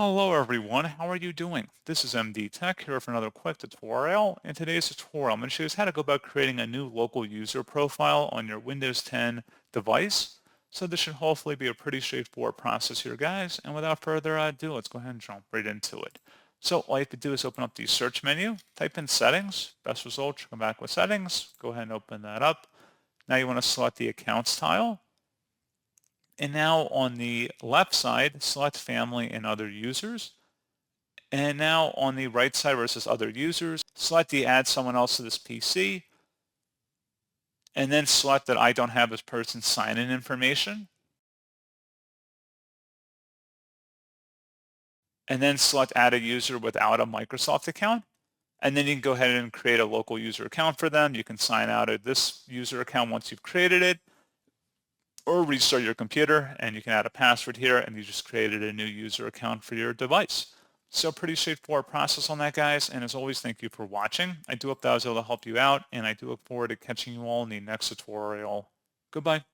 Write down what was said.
Hello everyone, how are you doing? This is MD Tech here for another quick tutorial. In today's tutorial, I'm going to show you how to go about creating a new local user profile on your Windows 10 device. So this should hopefully be a pretty straightforward process here, guys. And without further ado, let's go ahead and jump right into it. So all you have to do is open up the search menu, type in settings, best result, come back with settings, go ahead and open that up. Now you want to select the accounts tile. And now on the left side, select family and other users. And now on the right side where it says other users, select the add someone else to this PC, and then select that I don't have this person's sign-in information, and then select add a user without a Microsoft account. And then you can go ahead and create a local user account for them. You can sign out of this user account once you've created it, or restart your computer, and you can add a password here, and you just created a new user account for your device. So pretty straightforward process on that, guys. And as always, thank you for watching. I do hope that I was able to help you out, and I do look forward to catching you all in the next tutorial. Goodbye.